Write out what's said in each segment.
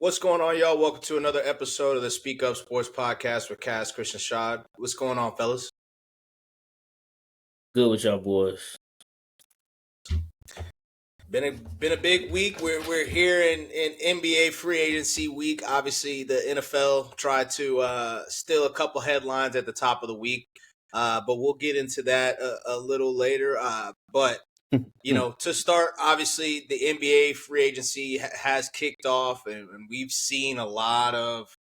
What's going on, y'all? Welcome to another episode of the Speak Up Sports Podcast with Cass, Christian Shad. What's going on, fellas? Good with y'all boys. Been a big week. We're here in NBA free agency week. Obviously, the NFL tried to steal a couple headlines at the top of the week, but we'll get into that a little later. But to start, obviously, the NBA free agency has kicked off, and we've seen a lot of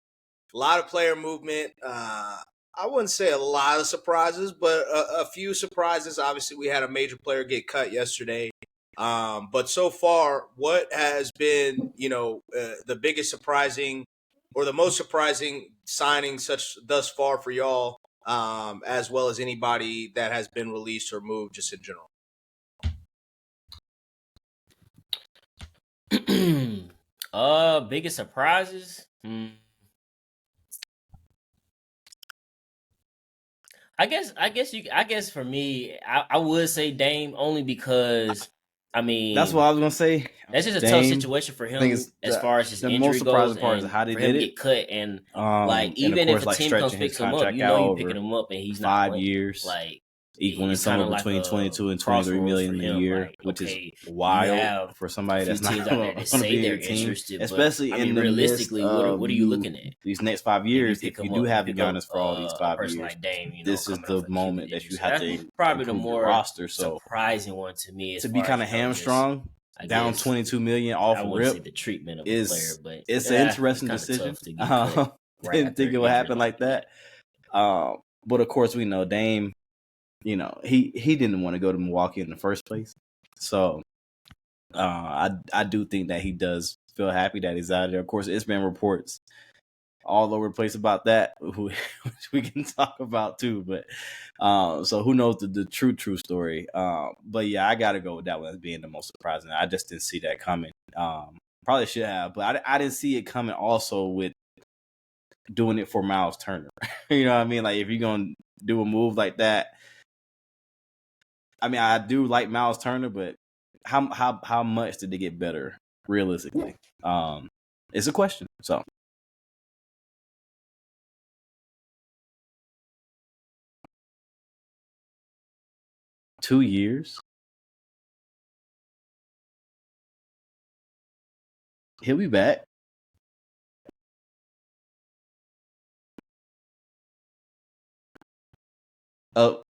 player movement. I wouldn't say a lot of surprises, but a few surprises. Obviously, we had a major player get cut yesterday. But so far, what has been, the biggest surprising or the most surprising signing thus far for y'all, as well as anybody that has been released or moved just in general? Biggest surprises? I guess for me, I would say Dame only because that's what I was gonna say. That's just a tough situation for him as far as his injury goes. The most surprising part is how they did it. Get cut and even if a team comes pick him up, you're picking him up and he's not 5 years, equaling somewhere between 22 and 23 million a year, which is wild for somebody that's not going to be a team. Especially in the realistically, what are you looking at? These next 5 years, if you do have Giannis for all these 5 years, this is the moment that you have to probably the more roster. So surprising one to me is to be kind of hamstrung. Down 22 million off rip the treatment of is player, but it's an interesting decision. Didn't think it would happen like that. But of course, we know Dame. He didn't want to go to Milwaukee in the first place. So I do think that he does feel happy that he's out of there. Of course, it's been reports all over the place about that, which we can talk about too. But so who knows the true story? But yeah, I got to go with that one as being the most surprising. I just didn't see that coming. Probably should have, but I didn't see it coming also with doing it for Miles Turner. You know what I mean? Like if you're going to do a move like that, I mean, I do like Miles Turner, but how much did they get better realistically? It's a question. So 2 years, he'll be back. Oh.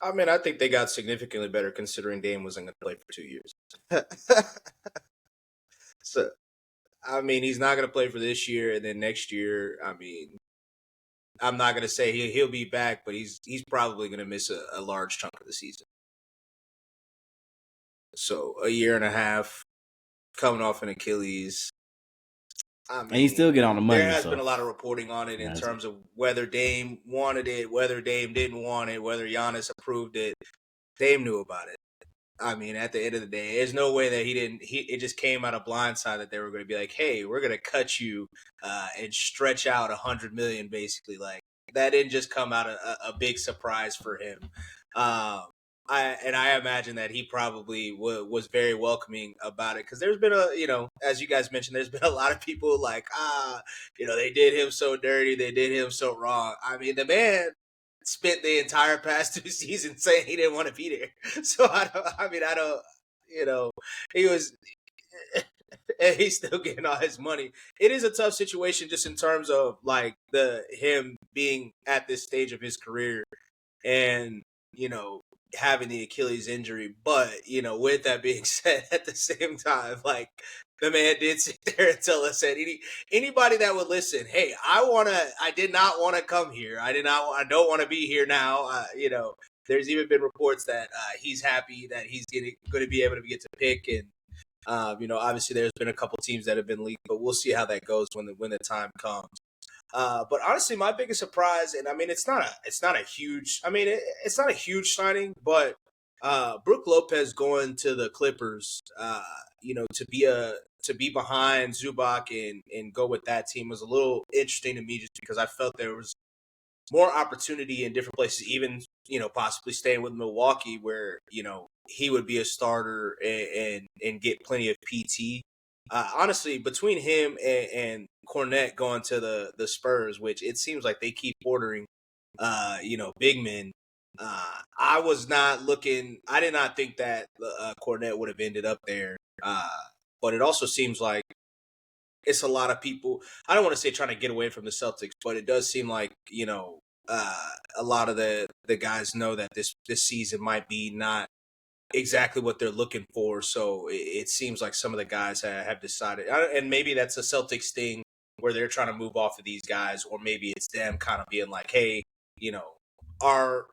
I mean, I think they got significantly better considering Dame wasn't going to play for 2 years. So, I mean, he's not going to play for this year, and then next year, I mean, I'm not going to say he'll be back, but he's probably going to miss a large chunk of the season. So, a year and a half coming off an Achilles. I mean, and he still get on the money. There has been a lot of reporting on it in terms of whether Dame wanted it, whether Dame didn't want it, whether Giannis approved it. Dame knew about it. I mean, at the end of the day, there's no way that he didn't. It just came out of blindside that they were going to be like, "Hey, we're going to cut you and stretch out $100 million." Basically, like that didn't just come out a big surprise for him. I imagine that he probably was very welcoming about it because there's been as you guys mentioned, there's been a lot of people like, they did him so dirty, they did him so wrong. I mean, the man spent the entire past 2 seasons saying he didn't want to be there. So he was, and he's still getting all his money. It is a tough situation just in terms of like him being at this stage of his career and, having the Achilles injury. But, with that being said, at the same time, like the man did sit there and tell us that anybody that would listen, hey, I did not want to come here. I don't want to be here now. There's even been reports that he's happy that he's going to be able to get to pick. And, obviously there's been a couple teams that have been leaked, but we'll see how that goes when the time comes. But honestly, my biggest surprise, and I mean, it's not a huge signing, but Brook Lopez going to the Clippers, to be behind Zubac and go with that team was a little interesting to me, just because I felt there was more opportunity in different places, even, possibly staying with Milwaukee, where, he would be a starter and get plenty of PT. Honestly, between him and Cornette going to the Spurs, which it seems like they keep ordering, big men. I did not think that Cornette would have ended up there. But it also seems like it's a lot of people. I don't want to say trying to get away from the Celtics, but it does seem like, a lot of the guys know that this season might be not exactly what they're looking for. So it seems like some of the guys have decided, and maybe that's a Celtics thing where they're trying to move off of these guys, or maybe it's them kind of being like, hey, our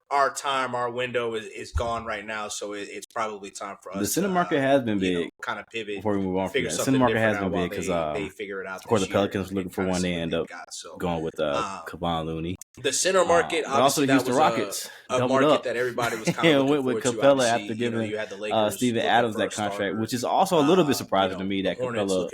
window is gone right now, so it's probably time for us. The center market has been big. Kind of pivot before we move on from that. The center market has been big because they figure it out. Of course, the Pelicans were looking for one. They end up going with Kevon Looney. The center market, but also the Houston Rockets, a market that everybody was kind of went with Capella after giving Steven Adams that contract, which is a little bit surprising to me that Capella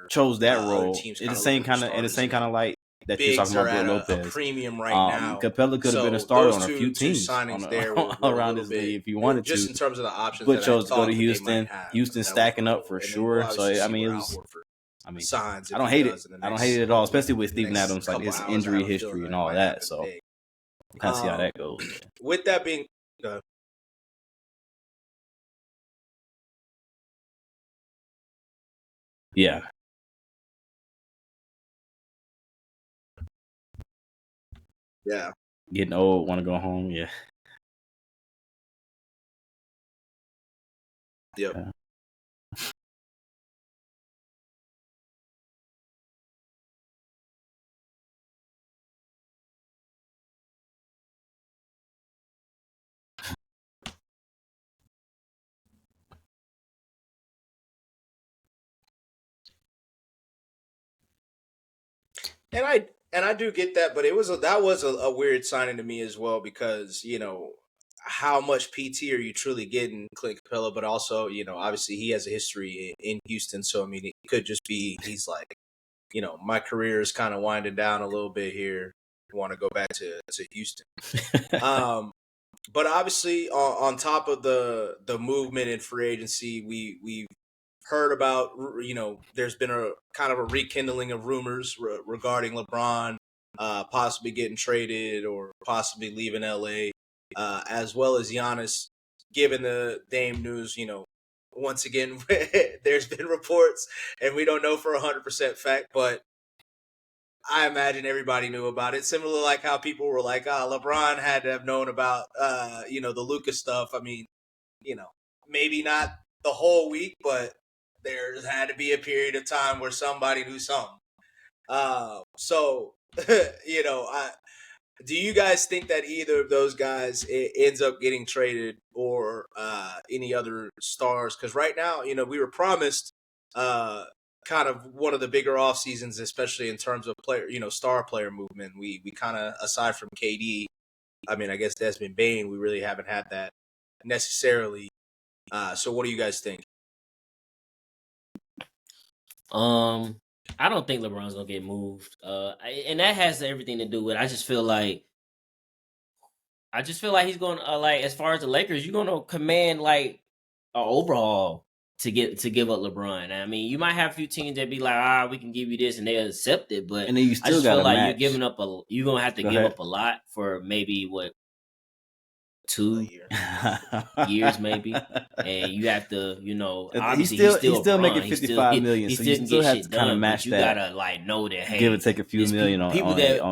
chose that role. It's the same kind of light that you're talking about with Lopez. A premium now. Capella could have been a starter on a few teams around this league if he wanted to. Just in terms of the options, but chose to go to Houston. Houston stacking up for sure. So I mean, signs. I don't hate it. I don't hate it at all, especially with Steven Adams, like his injury history and all that. So we'll kind of see how that goes. With that being, yeah. Yeah. Getting old, want to go home. Yeah. Yep. Yeah. And I do get that, but that was a weird signing to me as well, because how much PT are you truly getting, Clint Capella? But also, obviously he has a history in Houston, so I mean, it could just be he's like, my career is kind of winding down a little bit here. I want to go back to Houston. But obviously, on top of the movement in free agency, we've heard about, there's been a kind of a rekindling of rumors regarding LeBron possibly getting traded or possibly leaving LA, as well as Giannis. Given the Dame news, once again, there's been reports, and we don't know for 100% fact, but I imagine everybody knew about it. Similar like how people were like, LeBron had to have known about, the Lucas stuff. I mean, maybe not the whole week, but there's had to be a period of time where somebody knew something. Do you guys think that either of those guys ends up getting traded, or any other stars? Because right now, we were promised kind of one of the bigger off seasons, especially in terms of player, star player movement. We kind of, aside from KD, I mean, I guess Desmond Bane, we really haven't had that necessarily. So what do you guys think? I don't think LeBron's gonna get moved. And that has everything to do with, I just feel like he's going to, like, as far as the Lakers, you're gonna command like an overhaul to give up LeBron. I mean, you might have a few teams that be like, we can give you this, and they accept it, but and then you still I just feel like match. You're gonna have to give up a lot for maybe 2 years maybe, and you have to, obviously he's still making $55 million, so you still have to kind of match that. You gotta like know that, hey, give and take a few million on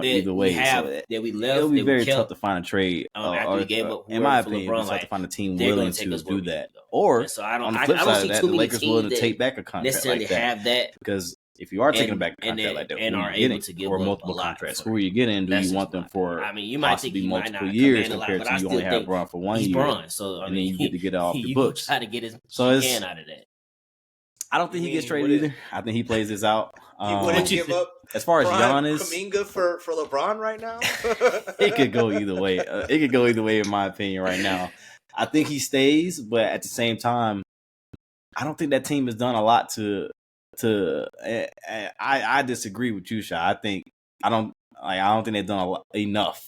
either way. That we left, it'll be very tough to find a trade. After we gave up, in my opinion, it's tough to find a team willing to do that. Or so on the flip side of that, the Lakers willing to take back a contract like that. Have that, because if you are taking back a contract like that, and are able to give multiple contracts, who are you getting? Do you want them for? I mean, you might think multiple years compared to you only have Braun for 1 year. Braun, so and then you get to get it off the books. Try to get his can out of that. I don't think he gets traded either. I think he plays this out. You wouldn't give up as far as Giannis, Kuminga for LeBron right now. It could go either way. It could go either way, in my opinion, right now. I think he stays, but at the same time, I don't think that team has done a lot to. I disagree with you, Sha. I don't think they've done enough.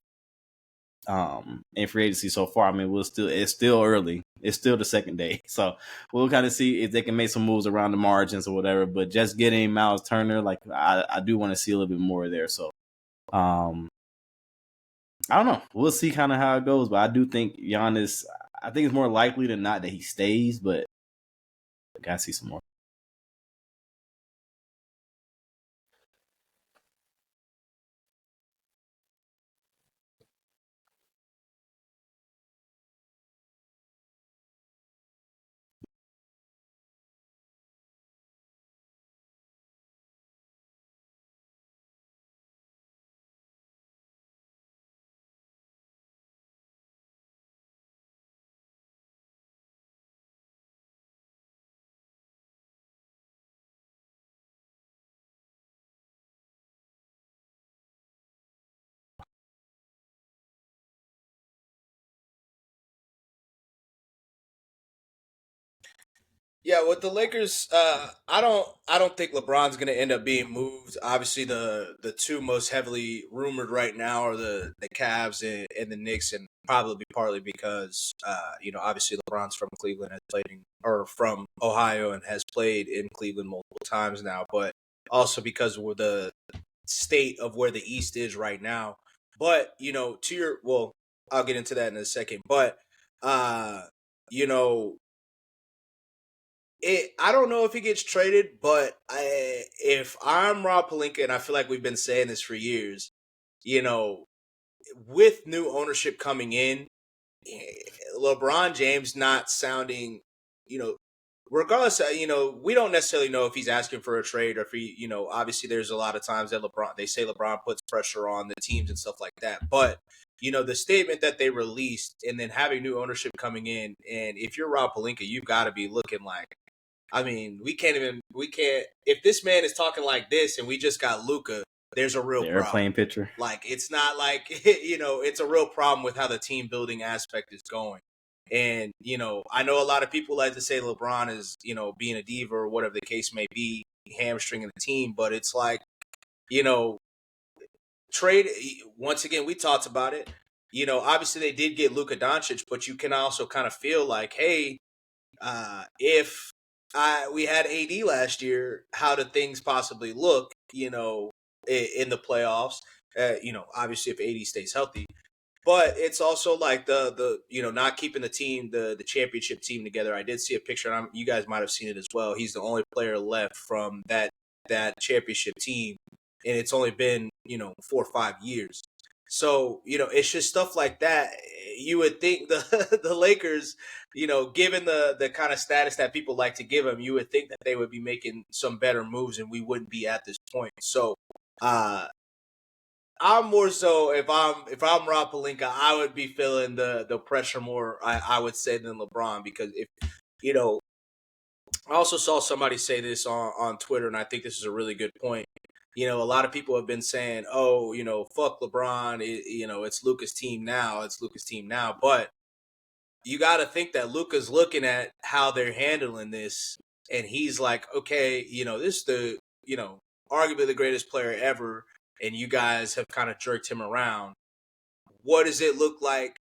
In free agency so far. I mean, it's still early. It's still the second day, so we'll kind of see if they can make some moves around the margins or whatever. But just getting Miles Turner, like I do want to see a little bit more there. So, I don't know. We'll see kind of how it goes, but I do think Giannis. I think it's more likely than not that he stays, but I gotta see some more. Yeah, with the Lakers, I don't think LeBron's going to end up being moved. Obviously, the two most heavily rumored right now are the Cavs and the Knicks, and probably partly because obviously LeBron's from Cleveland, has played or from Ohio and has played in Cleveland multiple times now, but also because of the state of where the East is right now. But I'll get into that in a second. But you know I don't know if he gets traded, but if I'm Rob Pelinka, and I feel like we've been saying this for years, you know, with new ownership coming in, LeBron James not sounding, regardless, we don't necessarily know if he's asking for a trade or if he, obviously there's a lot of times that they say LeBron puts pressure on the teams and stuff like that. But, the statement that they released and then having new ownership coming in, and if you're Rob Pelinka, you've got to be looking like, I mean, we can't. If this man is talking like this, and we just got Luka, there's a real The problem. airplane picture. Like, it's not like it's a real problem with how the team building aspect is going. And I know a lot of people like to say LeBron is being a diva or whatever the case may be, hamstringing the team, but it's like trade. Once again, we talked about it. Obviously they did get Luka Doncic, but you can also kind of feel like, hey, if we had AD last year, how did things possibly look, in the playoffs? Obviously if AD stays healthy. But it's also like the not keeping the team, the championship team together. I did see a picture, and you guys might have seen it as well. He's the only player left from that championship team, and it's only been 4 or 5 years. So it's just stuff like that. You would think the Lakers, given the kind of status that people like to give them, you would think that they would be making some better moves, and we wouldn't be at this point. So I'm more so, if I'm Rob Pelinka, I would be feeling the pressure more, I would say, than LeBron, because if I also saw somebody say this on Twitter, and I think this is a really good point. A lot of people have been saying, "Oh, fuck LeBron. It's Luka's team now. It's Luka's team now." But you got to think that Luka's looking at how they're handling this, and he's like, "Okay, this is the arguably the greatest player ever, and you guys have kind of jerked him around. What does it look like,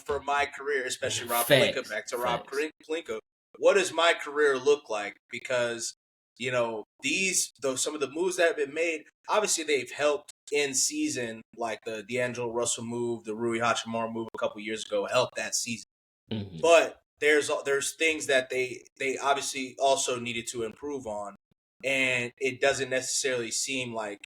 for my career, especially Rob Pelinka, back to Rob Pelinka? What does my career look like? Because, some of the moves that have been made, obviously they've helped in season, like the D'Angelo Russell move, the Rui Hachimura move a couple years ago helped that season. Mm-hmm. But there's things that they obviously also needed to improve on. And it doesn't necessarily seem like,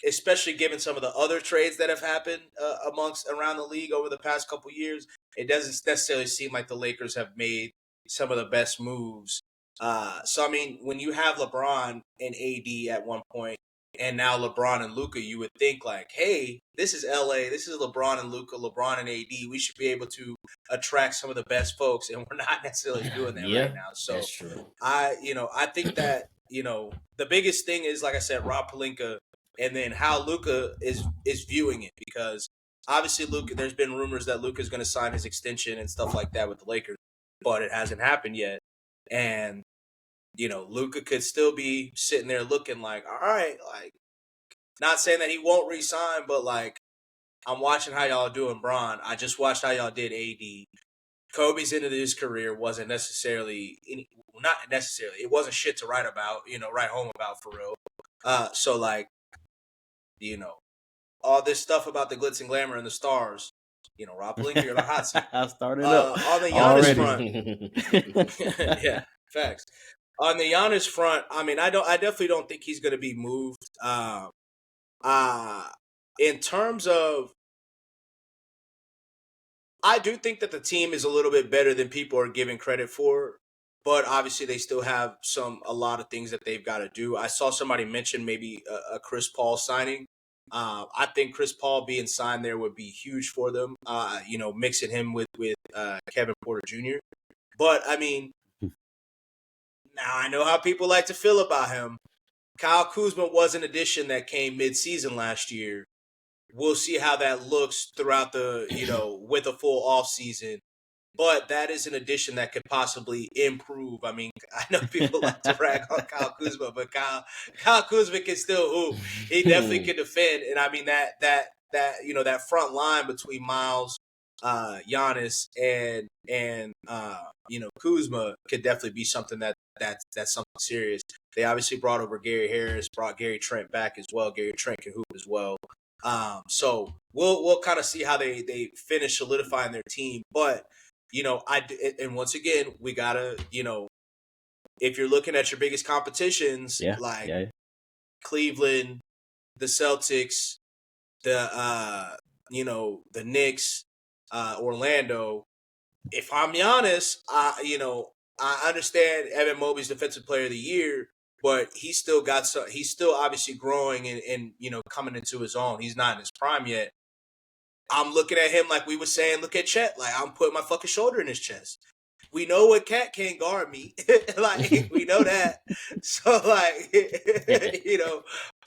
especially given some of the other trades that have happened around the league over the past couple years, it doesn't necessarily seem like the Lakers have made some of the best moves. So, I mean, when you have LeBron and AD at one point, and now LeBron and Luka, you would think like, hey, this is LA, this is LeBron and Luka, LeBron and AD. We should be able to attract some of the best folks, and we're not necessarily doing that right now. So that's true. I think that, the biggest thing is, like I said, Rob Pelinka, and then how Luka is viewing it, because obviously Luka. There's been rumors that Luka's going to sign his extension and stuff like that with the Lakers, but it hasn't happened yet. And Luka could still be sitting there looking like, all right, like, not saying that he won't re-sign, but like, I'm watching how y'all are doing Bron. I just watched how y'all did AD. Kobe's end of his career wasn't necessarily it wasn't shit to write about, write home about for real. So like, all this stuff about the glitz and glamour and the stars, Rob Pelinka, you're the hot seat. I started up on the Giannis front. Yeah, facts. On the Giannis front, I mean, I definitely don't think he's going to be moved. In terms of, I do think that the team is a little bit better than people are giving credit for, but obviously they still have a lot of things that they've got to do. I saw somebody mention maybe a Chris Paul signing. I think Chris Paul being signed there would be huge for them. Mixing him with Kevin Porter Jr. But I mean, now I know how people like to feel about him. Kyle Kuzma was an addition that came mid-season last year. We'll see how that looks throughout with a full off season. But that is an addition that could possibly improve. I mean, I know people like to rag on Kyle Kuzma, but Kyle Kuzma can still hoop. He definitely can defend. And I mean that front line between Miles, Giannis, and Kuzma could definitely be something that's something serious. They obviously brought over Gary Harris, brought Gary Trent back as well. Gary Trent can hoop as well. So we'll kind of see how they finish solidifying their team. But and once again, we gotta, if you're looking at your biggest competitions, Cleveland, the Celtics, the Knicks, Orlando. If I'm Giannis, I understand Evan Mobley's Defensive Player of the Year, but he's still obviously growing and coming into his own. He's not in his prime yet. I'm looking at him like we were saying, look at Chet. Like, I'm putting my fucking shoulder in his chest. We know what Cat can't guard me. Like, we know that. So, like,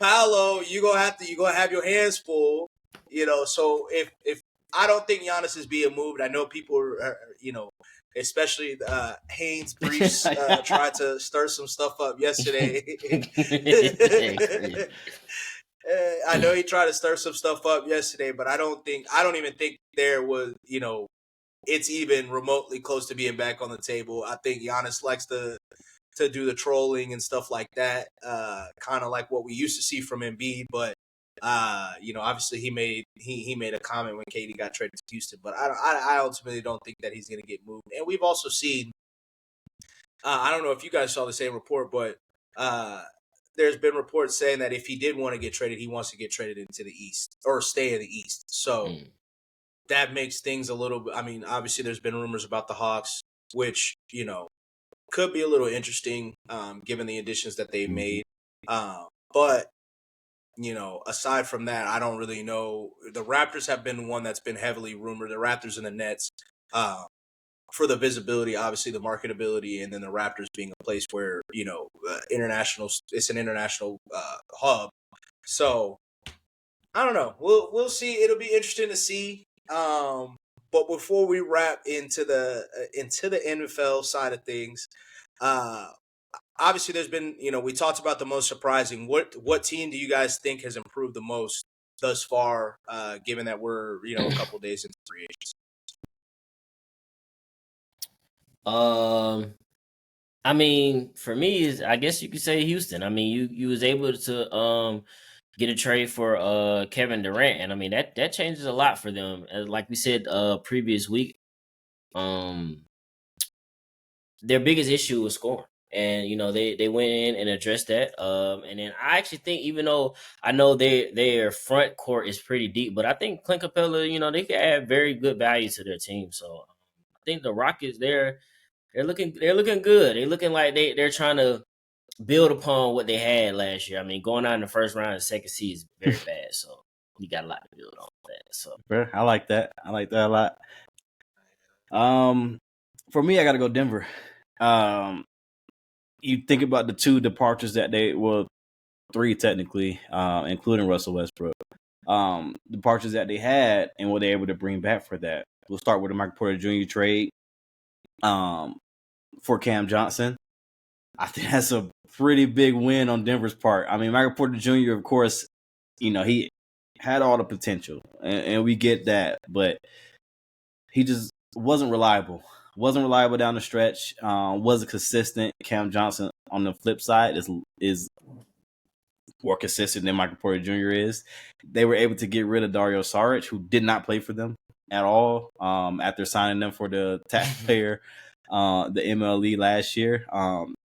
Paolo, you're gonna have your hands full. So if I don't think Giannis is being moved. I know people are especially Haynes Briefs tried to stir some stuff up yesterday. I know he tried to stir some stuff up yesterday, but I don't even think there was, it's even remotely close to being back on the table. I think Giannis likes to do the trolling and stuff like that, kind of like what we used to see from Embiid. But obviously he made a comment when KD got traded to Houston, but I ultimately don't think that he's going to get moved. And we've also seen, I don't know if you guys saw the same report, but there's been reports saying that if he did want to get traded, he wants to get traded into the East or stay in the East. So that makes things a little bit. I mean, obviously there's been rumors about the Hawks, which could be a little interesting given the additions that they've made. But aside from that, I don't really know. The Raptors have been one that's been heavily rumored. The Raptors and the Nets, for the visibility, obviously the marketability, and then the Raptors being a place where it's an international hub. So I don't know. We'll see. It'll be interesting to see. But before we wrap into the NFL side of things, obviously there's been, we talked about the most surprising. What team do you guys think has improved the most thus far, given that we're, a couple of days into free agency? I mean, for me, I guess you could say Houston. I mean, you was able to get a trade for Kevin Durant, and I mean that changes a lot for them. Like we said previous week, their biggest issue was scoring. And they went in and addressed that. And then I actually think, even though I know their front court is pretty deep, but I think Clint Capella, they can add very good value to their team. So I think the Rockets, they're looking good. They're looking like they're trying to build upon what they had last year. I mean, going out in the first round of the second seed is very bad. So you got a lot to build on that. So I like that. I like that a lot. For me, I got to go Denver. You think about the two departures that three technically, including Russell Westbrook. departures that they had and what they're able to bring back for that. We'll start with the Michael Porter Jr. trade for Cam Johnson. I think that's a pretty big win on Denver's part. I mean, Michael Porter Jr., of course, he had all the potential, and we get that, but he just wasn't reliable. Wasn't reliable down the stretch. Wasn't consistent. Cam Johnson, on the flip side, is more consistent than Michael Porter Jr. is. They were able to get rid of Dario Saric, who did not play for them at all after signing them for the taxpayer, the MLE last year.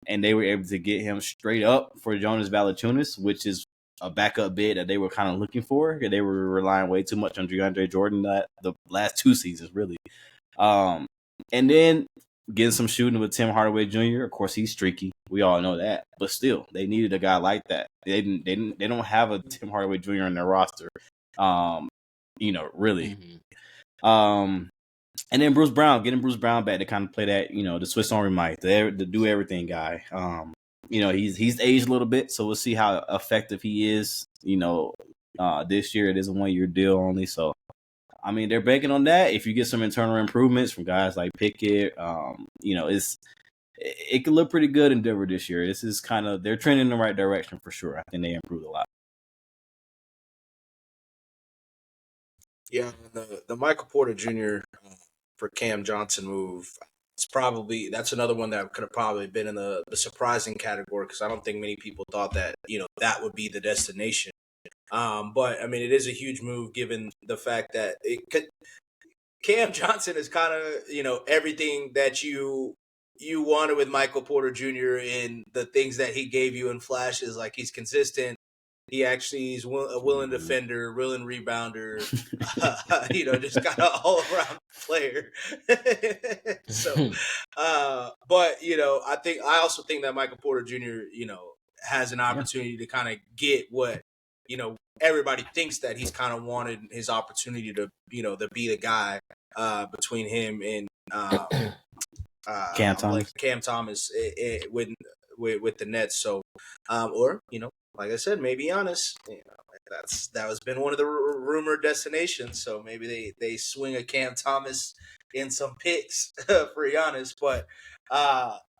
And they were able to get him straight up for Jonas Valanciunas, which is a backup bid that they were kind of looking for. They were relying way too much on DeAndre Jordan the last 2 seasons, really. And then getting some shooting with Tim Hardaway Jr. Of course, he's streaky. We all know that. But still, they needed a guy like that. They don't have a Tim Hardaway Jr. on their roster. Really. Mm-hmm. And then Bruce Brown, getting Bruce Brown back to kind of play that, the Swiss Army Mike, the do everything guy. He's aged a little bit, so we'll see how effective he is. This year it is a 1-year deal only, so I mean they're banking on that. If you get some internal improvements from guys like Pickett, it could look pretty good in Denver this year. This is they're trending in the right direction for sure. I think they improved a lot. Yeah, the Michael Porter Jr. For Cam Johnson move, that's another one that could have probably been in the surprising category, because I don't think many people thought that that would be the destination. But I mean, it is a huge move given the fact that Cam Johnson is kind of everything that you wanted with Michael Porter Jr. in the things that he gave you in flashes. Like, he's consistent. He actually is a willing defender, willing rebounder, just kind of all around player. So, but I also think that Michael Porter Jr. Has an opportunity to kind of get what everybody thinks that he's kind of wanted, his opportunity to to be the guy between him and Cam Thomas. Cam Thomas with the Nets. So, or like I said, maybe Giannis. That has been one of the rumored destinations. So maybe they swing a Cam Thomas in some picks for Giannis. But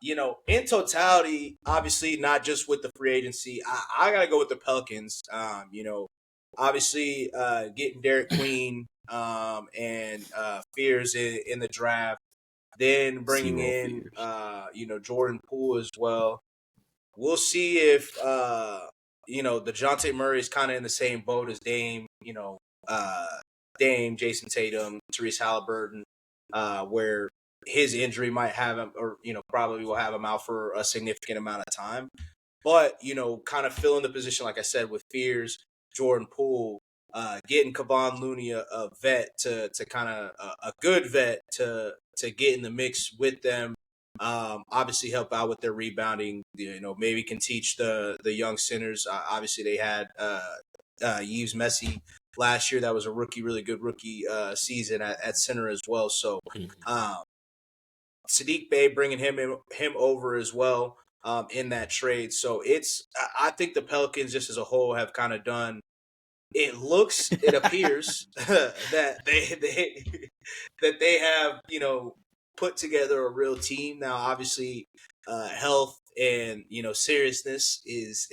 in totality, obviously not just with the free agency, I gotta go with the Pelicans. Obviously getting Derek Queen and Fears in the draft, then bringing in Jordan Poole as well. We'll see if DeJounte Murray is kind of in the same boat as Dame, Jason Tatum, Therese Halliburton, where his injury might have him, or probably will have him out for a significant amount of time. But kind of filling the position, like I said, with Fears, Jordan Poole, getting Kevon Looney, a vet to kind of a good vet to get in the mix with them. Obviously help out with their rebounding, maybe can teach the young centers. Obviously they had Yves Messi last year. That was a really good rookie season at center as well. So Sadiq Bey bringing him over as well in that trade. So I think the Pelicans just as a whole have kind of done, it appears that they have put together a real team. Now, obviously, health and seriousness is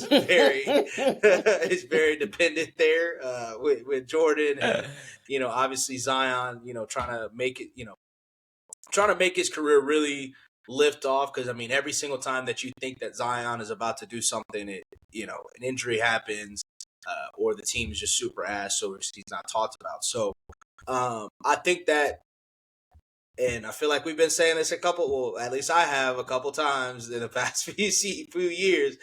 very is very dependent there with Jordan and obviously Zion trying to make his career really lift off, because I mean every single time that you think that Zion is about to do something, an injury happens or the team is just super ass, so he's not talked about. So I think that. And I feel like we've been saying this at least I have a couple times in the past few years.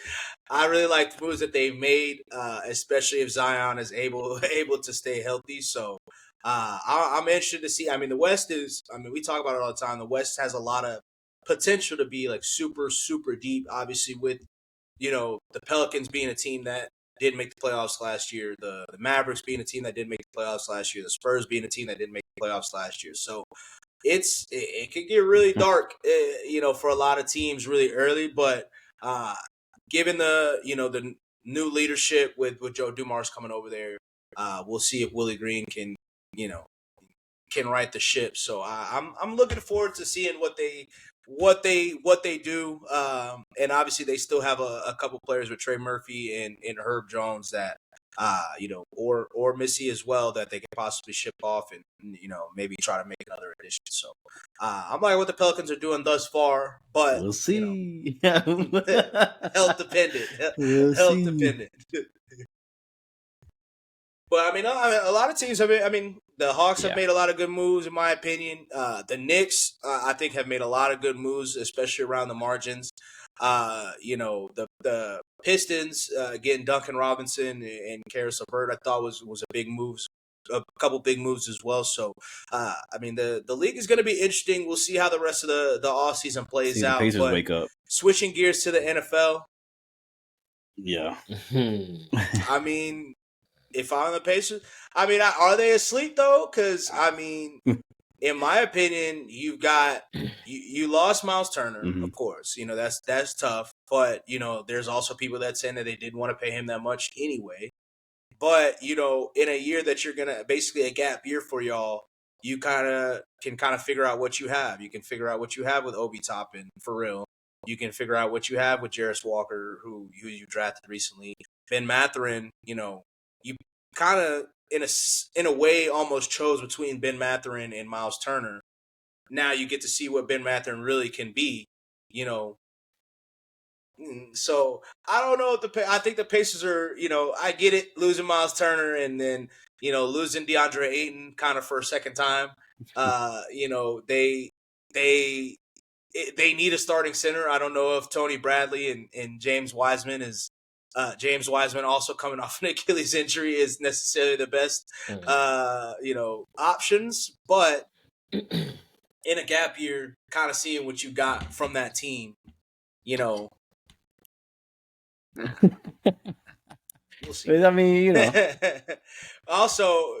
I really like the moves that they've made, especially if Zion is able to stay healthy. So I'm interested to see. I mean, the West we talk about it all the time. The West has a lot of potential to be like super, super deep, obviously with, the Pelicans being a team that did make the playoffs last year, the Mavericks being a team that did make the playoffs last year, the Spurs being a team that didn't make the playoffs last year. So it could get really dark, for a lot of teams really early. But given the the new leadership with Joe Dumars coming over there, we'll see if Willie Green can right the ship. So I'm looking forward to seeing what they do. And obviously they still have a couple players with Trey Murphy and Herb Jones that or Missy as well that they can possibly ship off and maybe try to make another addition. So I'm like what the Pelicans are doing thus far, but we'll see. Health dependent. We'll Health see. dependent. But I mean, a lot of teams have been. I mean, the Hawks have made a lot of good moves, in my opinion. The Knicks, I think, have made a lot of good moves, especially around the margins. The Pistons getting Duncan Robinson and Karis LeVert, I thought was a big moves, a couple big moves as well. So, I mean, the league is going to be interesting. We'll see how the rest of the offseason plays out. The Pacers wake up. Switching gears to the NFL. Yeah. I mean, if I'm the Pacers, I mean, are they asleep though? Because I mean, in my opinion, you lost Miles Turner, of course. That's tough. But there's also people that saying that they didn't want to pay him that much anyway. But in a year that you're gonna basically a gap year for y'all, you can figure out what you have. You can figure out what you have with Obi Toppin for real. You can figure out what you have with Jarris Walker, who you drafted recently. Ben Mathurin, you kind of in a way almost chose between Ben Mathurin and Miles Turner. Now you get to see what Ben Mathurin really can be, So I don't know if I think the Pacers are, I get it losing Miles Turner and then losing DeAndre Ayton kind of for a second time. They need a starting center. I don't know if Tony Bradley and James Wiseman is. James Wiseman also coming off an Achilles injury is necessarily the best, options. But in a gap year, kind of seeing what you got from that team, We'll see. I mean, Also,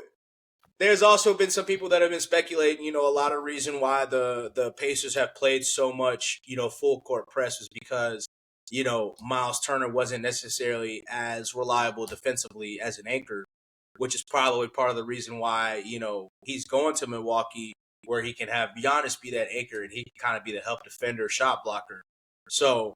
there's also been some people that have been speculating, a lot of reason why the Pacers have played so much, full court press is because Miles Turner wasn't necessarily as reliable defensively as an anchor, which is probably part of the reason why, he's going to Milwaukee where he can have Giannis be that anchor and he can kind of be the help defender, shot blocker. So,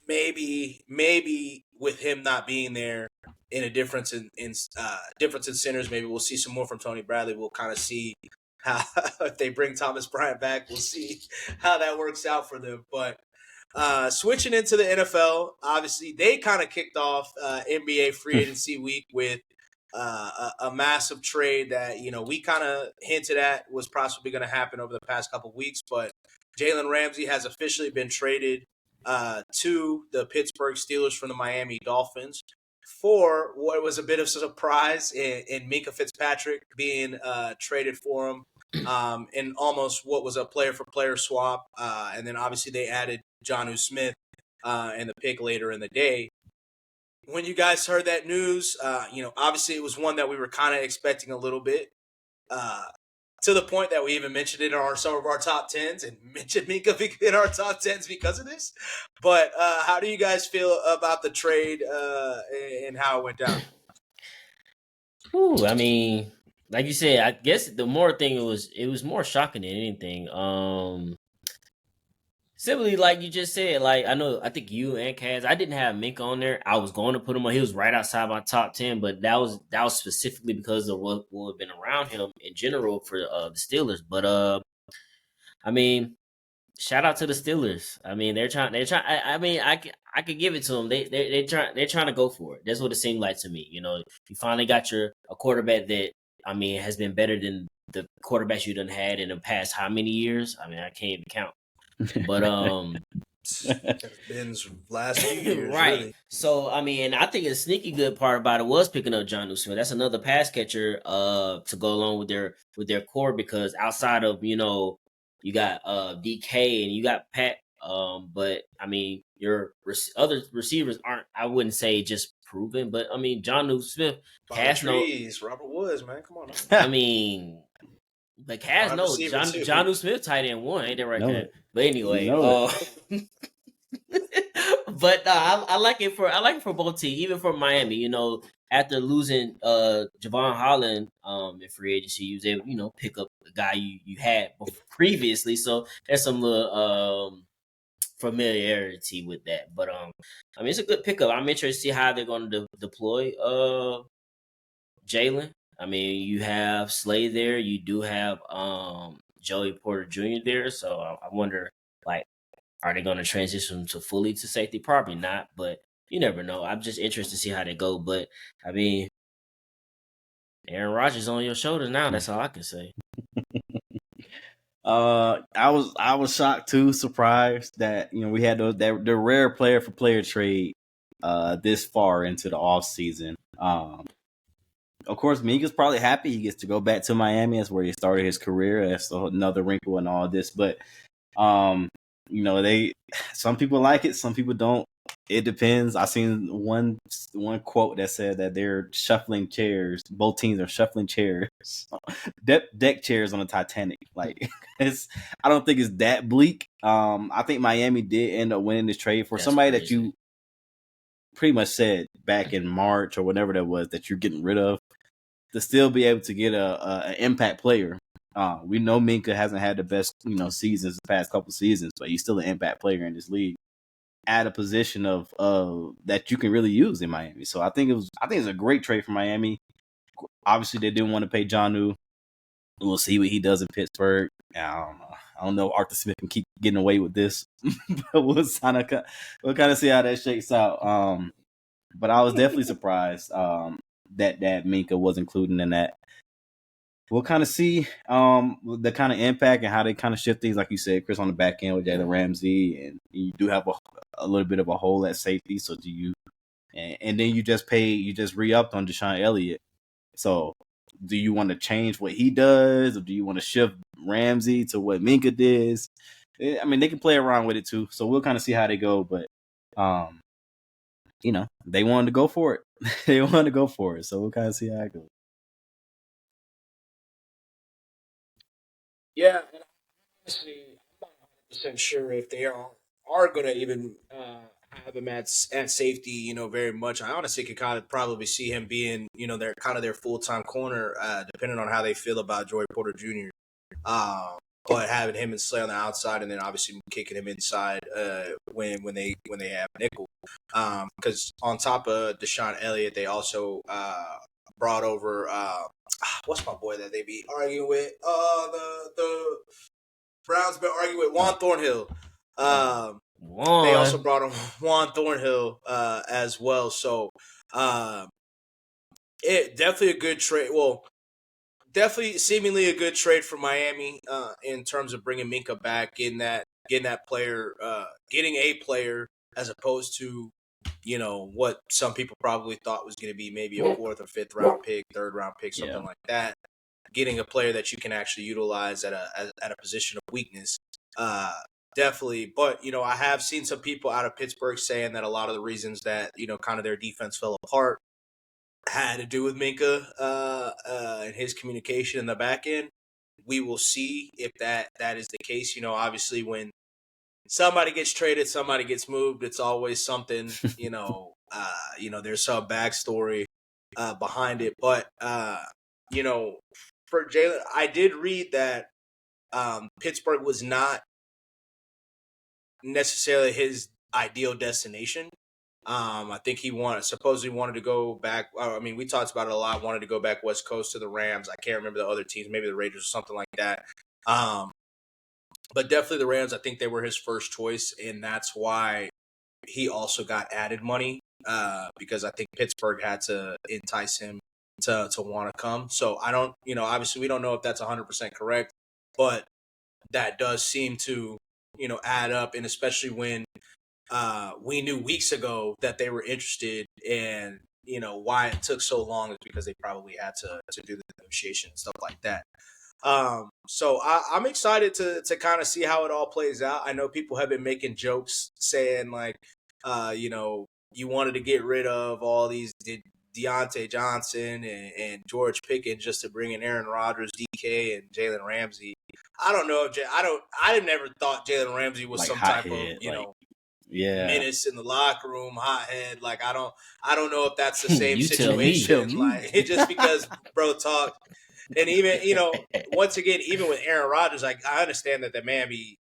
maybe with him not being there in a difference in centers, maybe we'll see some more from Tony Bradley. We'll kind of see how if they bring Thomas Bryant back, we'll see how that works out for them. But switching into the NFL, obviously they kind of kicked off NBA free agency week with a massive trade that we kind of hinted at was possibly going to happen over the past couple of weeks. But Jalen Ramsey has officially been traded to the Pittsburgh Steelers from the Miami Dolphins for what was a bit of a surprise in Minkah Fitzpatrick being traded for him in almost what was a player-for-player swap. And then obviously they added Jonnu Smith in the pick later in the day. When you guys heard that news, obviously it was one that we were kind of expecting a little bit. To the point that we even mentioned it in some of our top 10s and mentioned Minkah in our top 10s because of this. But how do you guys feel about the trade and how it went down? I mean, like you said, I guess the more thing it was more shocking than anything. Simply like you just said, like I think you and Kaz, I didn't have Minkah on there. I was going to put him on. He was right outside my top 10, but that was specifically because of what had been around him in general for the Steelers. But I mean, shout out to the Steelers. I mean, they're trying. I mean, I could give it to them. They're trying to go for it. That's what it seemed like to me. You finally got a quarterback that has been better than the quarterbacks you done had in the past how many years? I mean, I can't even count. But Ben's last few years, right? Really. So I mean, I think a sneaky good part about it was picking up Jonnu Smith. That's another pass catcher to go along with their core because outside of you got DK and you got Pat. But I mean, your other receivers aren't. I wouldn't say just proven, but I mean, Jonnu Smith has Robert Woods, man, come on. I mean. But Cass knows Jonnu Smith tight end 1, ain't that right? No. But anyway, but I like it for both teams, even for Miami. after losing Javon Holland in free agency, you was able to pick up the guy you had previously. So there's some little familiarity with that. But I mean, it's a good pickup. I'm interested to see how they're going to deploy Jalen. I mean, you have Slay there. You do have Joey Porter Jr. there. So I wonder, like, are they going to transition to fully to safety? Probably not, but you never know. I'm just interested to see how they go. But I mean, Aaron Rodgers on your shoulders now. That's all I can say. I was shocked too, surprised that we had the rare player for player trade this far into the off season. Of course, Minka's probably happy he gets to go back to Miami. That's where he started his career. That's another wrinkle in all this. But some people like it, some people don't. It depends. I seen one quote that said that they're shuffling chairs. Both teams are shuffling chairs, deck chairs on the Titanic. Like I don't think it's that bleak. I think Miami did end up winning this trade for somebody that you pretty much said back in March or whatever that was that you're getting rid of, to still be able to get an impact player. We know Minka hasn't had the best seasons the past couple seasons, but he's still an impact player in this league at a position of that you can really use in Miami. So I think it's a great trade for Miami. Obviously, they didn't want to pay Jonnu. We'll see what he does in Pittsburgh. I don't know if Arthur Smith can keep getting away with this, but we'll kind of see how that shakes out. But I was definitely surprised that Minka was included in that. We'll kind of see the kind of impact and how they kind of shift things, like you said, Chris, on the back end with Jalen Ramsey, and you do have a little bit of a hole at safety. So do you, and then you just re-upped on Deshaun Elliott. So do you want to change what he does, or do you want to shift Ramsey to what Minka did? I mean, they can play around with it too. So we'll kind of see how they go, but they wanted to go for it. They wanted to go for it. So we'll kind of see how it goes. Yeah, and honestly, I'm not 100% sure if they are going to even have him at safety. Very much. I honestly could kind of probably see him being, their full-time corner, depending on how they feel about Joey Porter Jr. But having him and Slay on the outside, and then obviously kicking him inside when they have nickel. Because on top of Deshaun Elliott, they also brought over what's my boy that they be arguing with? The Browns been arguing with Juan Thornhill. They also brought him Juan Thornhill as well. So it definitely a good trade. Well, definitely seemingly a good trade for Miami in terms of bringing Minka back, getting that player, getting a player as opposed to what some people probably thought was going to be maybe a 4th or 5th round pick, 3rd round pick, something like that. Getting a player that you can actually utilize at a position of weakness. Definitely. But, I have seen some people out of Pittsburgh saying that a lot of the reasons that, kind of their defense fell apart had to do with Minka and his communication in the back end. We will see if that is the case. Obviously when somebody gets traded, somebody gets moved, it's always something, there's some backstory behind it. But, for Jalen, I did read that Pittsburgh was not necessarily his ideal destination. I think he supposedly wanted to go back. I mean, we talked about it a lot. Wanted to go back West Coast to the Rams. I can't remember the other teams, maybe the Raiders or something like that. But definitely the Rams. I think they were his first choice, and that's why he also got added money because I think Pittsburgh had to entice him to want to come. So I don't, obviously we don't know if that's 100% correct, but that does seem to, add up, and especially when we knew weeks ago that they were interested, and why it took so long is because they probably had to do the negotiation and stuff like that. So I'm excited to kind of see how it all plays out. I know people have been making jokes saying like, you wanted to get rid of all these Deontay Johnson and George Pickens just to bring in Aaron Rodgers, DK, and Jalen Ramsey. I don't know if I never thought Jalen Ramsey was like some type of menace in the locker room, hothead. Like I don't know if that's the same You tell situation. me. Like just because bro talk, and even once again, even with Aaron Rodgers, like I understand that the man be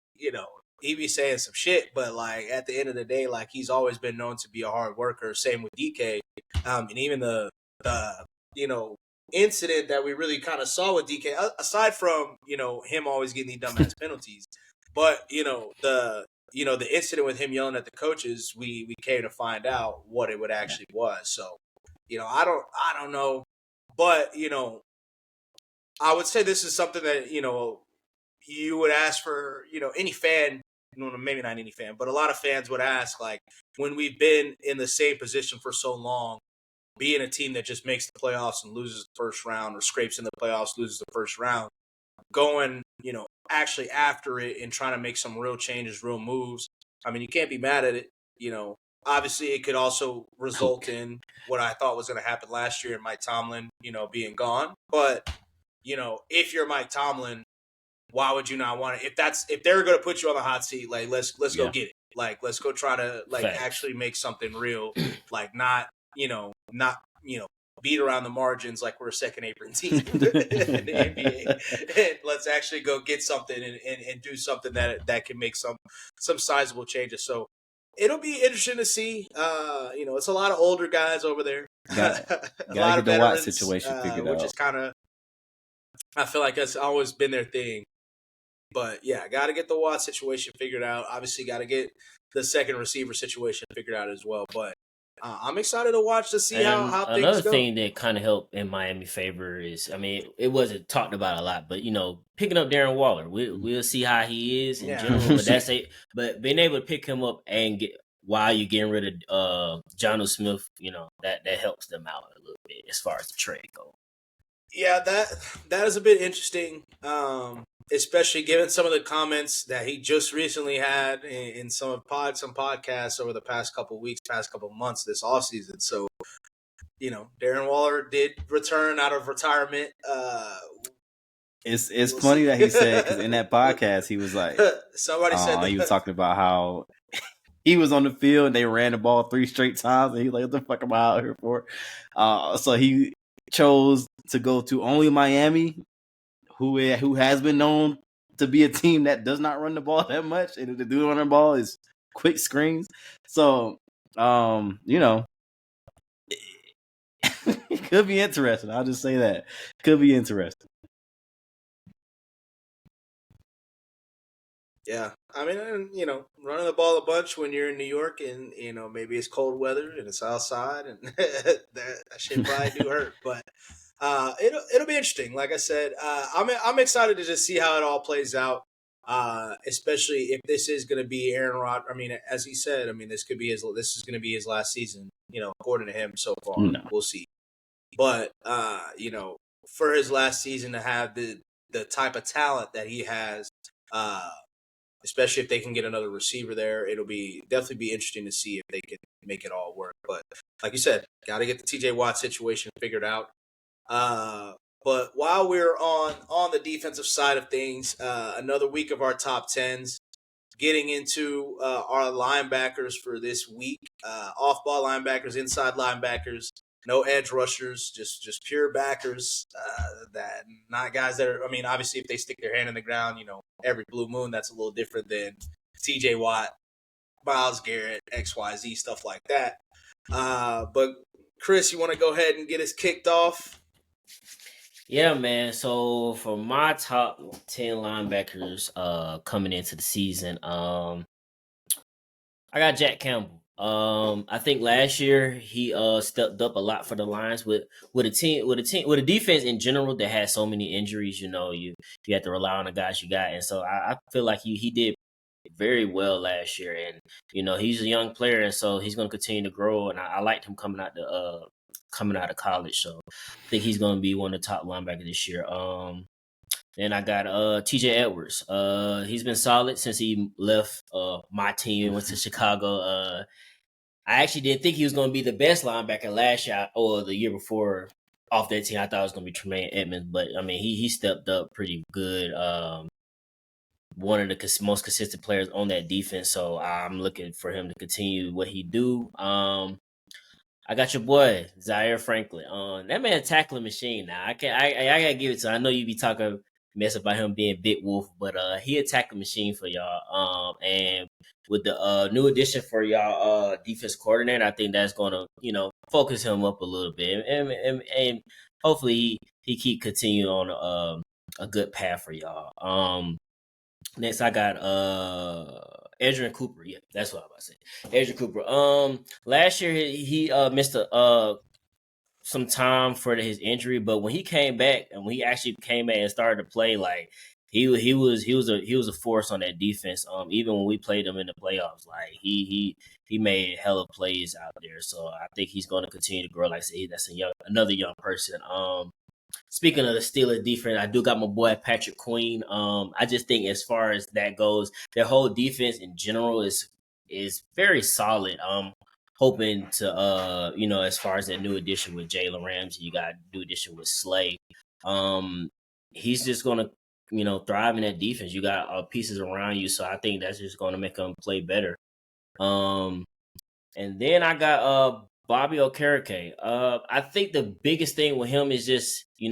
he be saying some shit, but like at the end of the day, like he's always been known to be a hard worker. Same with DK, and even the incident that we really kind of saw with DK, aside from him always getting these dumbass penalties, but the incident with him yelling at the coaches, we came to find out what it would actually was. So I don't know, but I would say this is something that you would ask for any fan. No, maybe not any fan, but a lot of fans would ask, like, when we've been in the same position for so long, being a team that just makes the playoffs and loses the first round, or scrapes in the playoffs, loses the first round, going, actually after it and trying to make some real changes, real moves. I mean, you can't be mad at it. Obviously it could also result in what I thought was going to happen last year in Mike Tomlin, being gone. But, if you're Mike Tomlin, why would you not want it? If they're going to put you on the hot seat, like let's go get it. Like let's go try to actually make something real. Like not beat around the margins like we're a second apron team in the NBA. And let's actually go get something and do something that can make some sizable changes. So it'll be interesting to see. It's a lot of older guys over there. Gotta a lot get of the veterans, Watt situation figured which out. is kind of, I feel like that's always been their thing. But yeah, got to get the Watt situation figured out. Obviously, got to get the second receiver situation figured out as well. But I'm excited to watch to see how things go. Another thing that kind of helped in Miami favor is, I mean, it wasn't talked about a lot, but picking up Darren Waller, we'll see how he is in general. But that's it. But being able to pick him up and get while you're getting rid of Jonnu Smith, that helps them out a little bit as far as the trade goes. Yeah, that is a bit interesting. Especially given some of the comments that he just recently had in some podcasts over the past couple weeks, past couple months this offseason. So, Darren Waller did return out of retirement. It's funny that he said, because in that podcast he was like, somebody said he was talking about how he was on the field and they ran the ball 3 straight times, and he like, what the fuck am I out here for? So he chose to go to only Miami, who has been known to be a team that does not run the ball that much, and the dude on the ball is quick screens. So, it could be interesting. I'll just say that. Could be interesting. Yeah. I mean, running the ball a bunch when you're in New York and, maybe it's cold weather and it's outside, and that shit probably do hurt. But it'll be interesting. Like I said, I'm excited to just see how it all plays out. Especially if this is going to be Aaron Rodgers. I mean, as he said, this is going to be his last season. According to him so far, We'll see. But for his last season to have the type of talent that he has, especially if they can get another receiver there, it'll definitely be interesting to see if they can make it all work. But like you said, got to get the TJ Watt situation figured out. But while we're on the defensive side of things, another week of our top 10s, getting into our linebackers for this week, off-ball linebackers, inside linebackers, no edge rushers, just pure backers, that not guys that are, obviously if they stick their hand in the ground, every blue moon, that's a little different than TJ Watt, Myles Garrett, XYZ, stuff like that. But Chris, you want to go ahead and get us kicked off? Yeah, man. So for my top 10 linebackers coming into the season, I got Jack Campbell. I think last year he stepped up a lot for the Lions with a defense in general that had so many injuries. You have to rely on the guys you got, and so I feel like he did very well last year, and he's a young player, and so he's going to continue to grow. And I liked him coming out of college, so I think he's going to be one of the top linebackers this year. Then I got TJ Edwards. He's been solid since he left my team and went to Chicago. I actually didn't think he was going to be the best linebacker last year or the year before off that team. I thought it was going to be Tremaine Edmonds, but he stepped up pretty good. one of the most consistent players on that defense. So I'm looking for him to continue what he do. I got your boy Zaire Franklin. That man tackling machine. Now I gotta give it to him. I know you be talking mess about him being Big Wolf, but he a tackling machine for y'all. And with the new addition for y'all defense coordinator, I think that's gonna focus him up a little bit, and hopefully he keep continuing on a good path for y'all. Next, I got Edgerrin Cooper. Yeah, that's what I was about to say. Edgerrin Cooper. Last year he missed some time for his injury, but when he came back and when he actually came back and started to play, like he was a force on that defense. Even when we played him in the playoffs, like he made hella plays out there. So I think he's going to continue to grow. Like I said, that's another young person. Speaking of the Steelers defense, I do got my boy Patrick Queen. I just think as far as that goes, their whole defense in general is very solid. Hoping to as far as that new addition with Jalen Ramsey, you got a new addition with Slay. He's just gonna thrive in that defense. You got pieces around you, so I think that's just gonna make him play better. And then I got Bobby Okereke. I think the biggest thing with him is just, he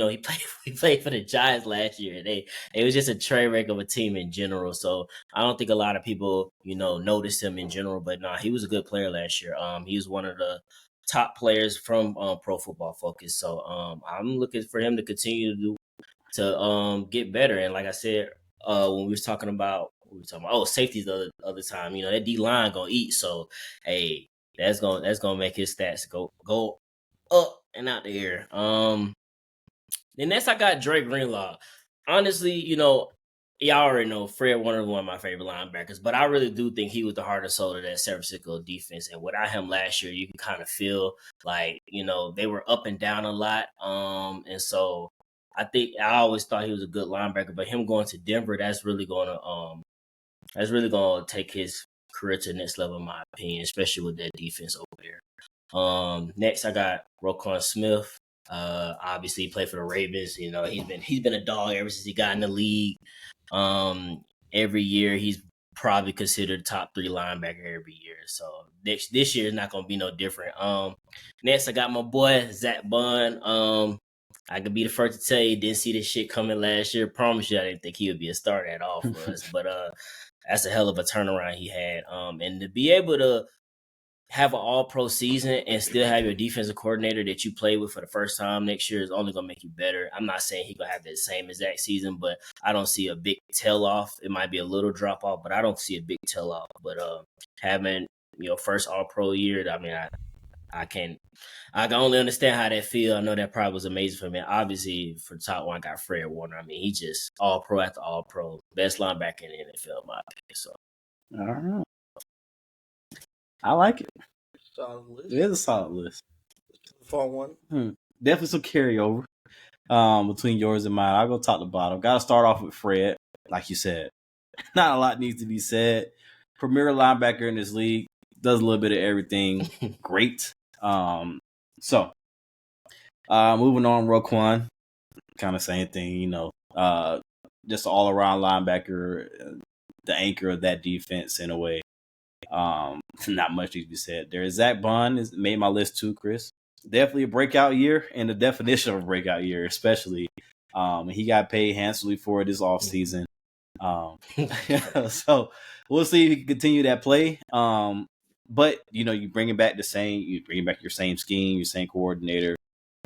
played for the Giants last year. It was just a train wreck of a team in general. So I don't think a lot of people, noticed him in general. But nah, he was a good player last year. He was one of the top players from Pro Football Focus. So I'm looking for him to continue to get better. And like I said, when we was talking about safeties the other time, that D line gonna eat. So hey, that's gonna make his stats go up and out the air. Then next I got Drake Greenlaw. Honestly, y'all already know Fred Warner was one of my favorite linebackers, but I really do think he was the heart and soul of that San Francisco defense. And without him last year, you can kind of feel like they were up and down a lot. And so I think I always thought he was a good linebacker, but him going to Denver, that's really gonna take his career to the next level, in my opinion, especially with that defense over there. Next, I got Roquan Smith. Obviously, he played for the Ravens. He's been a dog ever since he got in the league. Every year, he's probably considered top 3 linebacker every year. So this year is not going to be no different. Next, I got my boy Zach Bond. I could be the first to tell you, didn't see this shit coming last year. Promise you, I didn't think he would be a starter at all for us. But that's a hell of a turnaround he had. And to be able to have an all-pro season and still have your defensive coordinator that you play with for the first time next year is only going to make you better. I'm not saying he's going to have the same exact season, but I don't see a big tell-off. It might be a little drop-off, but I don't see a big tell-off. But having first all-pro year, I mean, I can only understand how that feel. I know that probably was amazing for me. Obviously, for the top one, I got Fred Warner. I mean, he just all-pro after all-pro. Best linebacker in the NFL, in my opinion. So, all right. I like it. Solid list. It is a solid list. Fun one. Definitely some carryover between yours and mine. I'll go top to bottom. Got to start off with Fred. Like you said, not a lot needs to be said. Premier linebacker in this league. Does a little bit of everything. Great. So moving on, Roquan. Kind of same thing, just an all-around linebacker, the anchor of that defense in a way. Not much needs to be said there. Zach Bond has made my list too, Chris. Definitely a breakout year, and the definition of a breakout year, especially. He got paid handsomely for it this offseason. So we'll see if he can continue that play. But you bring back your same scheme, your same coordinator.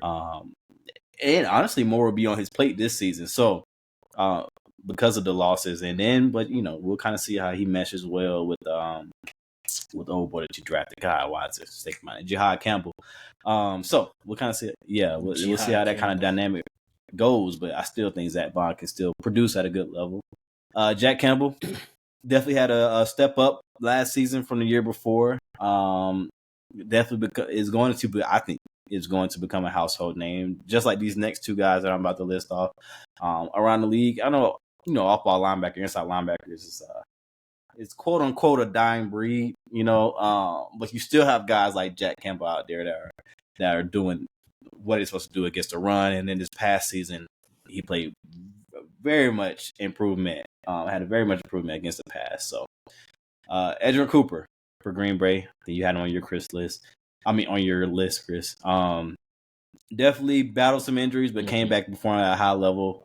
And honestly, more will be on his plate this season. So because of the losses, but we'll kind of see how he meshes well with the old boy that you drafted. God, why is it stick my Jihad Campbell? So we'll kind of see. Yeah, we'll see how that kind of dynamic goes. But I still think Zach Bond can still produce at a good level. Jack Campbell definitely had a step up last season from the year before. Definitely I think is going to become a household name, just like these next 2 guys that I'm about to list off around the league. I know, off-ball linebacker, inside linebackers is quote unquote a dying breed, but you still have guys like Jack Campbell out there that are doing what he's supposed to do against the run. And then this past season, he played very much improvement Had a very much improvement against the pass. So, Edgerrin Cooper for Green Bay, that you had on your on your list, Chris. Definitely battled some injuries, but came back performing at a high level.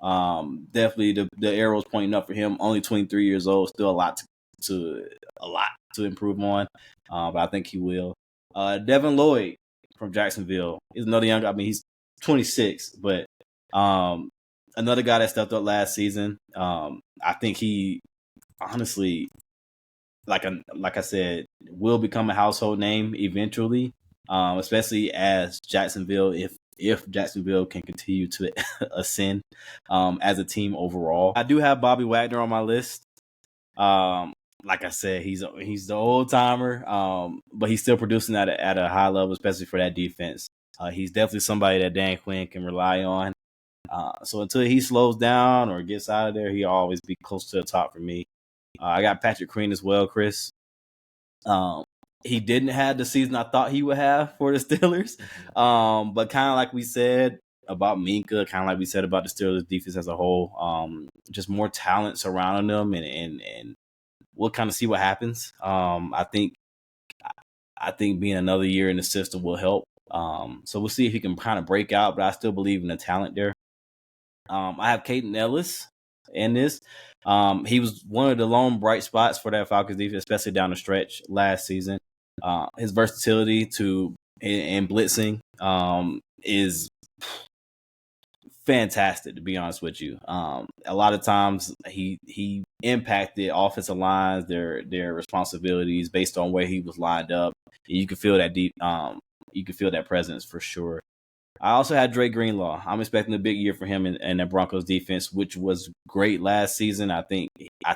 Definitely the arrows pointing up for him. Only 23 years old, still a lot to improve on. But I think he will. Devin Lloyd from Jacksonville is another young guy. I mean, he's 26, but another guy that stepped up last season. I think he honestly, like I said, will become a household name eventually, especially as Jacksonville, if Jacksonville can continue to ascend as a team overall. I do have Bobby Wagner on my list. Like I said, he's the old timer, but he's still producing at a high level, especially for that defense. He's definitely somebody that Dan Quinn can rely on. So until he slows down or gets out of there, he'll always be close to the top for me. I got Patrick Queen as well, Chris. He didn't have the season I thought he would have for the Steelers. But kind of like we said about Minka, kind of like we said about the Steelers defense as a whole, just more talent surrounding them, and we'll kind of see what happens. I think being another year in the system will help. So we'll see if he can kind of break out, but I still believe in the talent there. I have Caden Ellis in this. He was one of the lone bright spots for that Falcons defense, especially down the stretch last season. His versatility in blitzing is fantastic, to be honest with you. A lot of times he impacted offensive lines, their responsibilities based on where he was lined up. You can feel that you can feel that presence for sure. I also had Dre Greenlaw. I'm expecting a big year for him in the Broncos defense, which was great last season. I think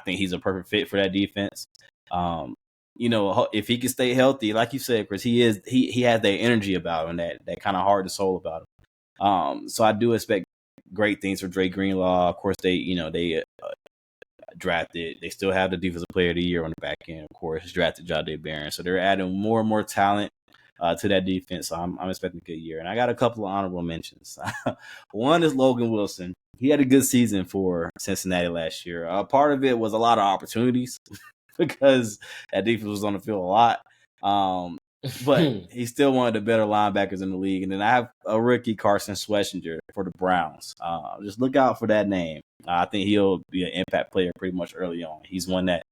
he's a perfect fit for that defense. If he can stay healthy, like you said, Chris, he has that energy about him, that kind of heart and soul about him. So I do expect great things for Dre Greenlaw. Of course, they drafted. They still have the defensive player of the year on the back end. Of course, drafted Jahdae Barron. So they're adding more and more talent to that defense. So I'm expecting a good year. And I got a couple of honorable mentions. One is Logan Wilson. He had a good season for Cincinnati last year. Part of it was a lot of opportunities because that defense was on the field a lot. But he's still one of the better linebackers in the league. And then I have a rookie, Carson Schlesinger, for the Browns. Just look out for that name. I think he'll be an impact player pretty much early on. He's one that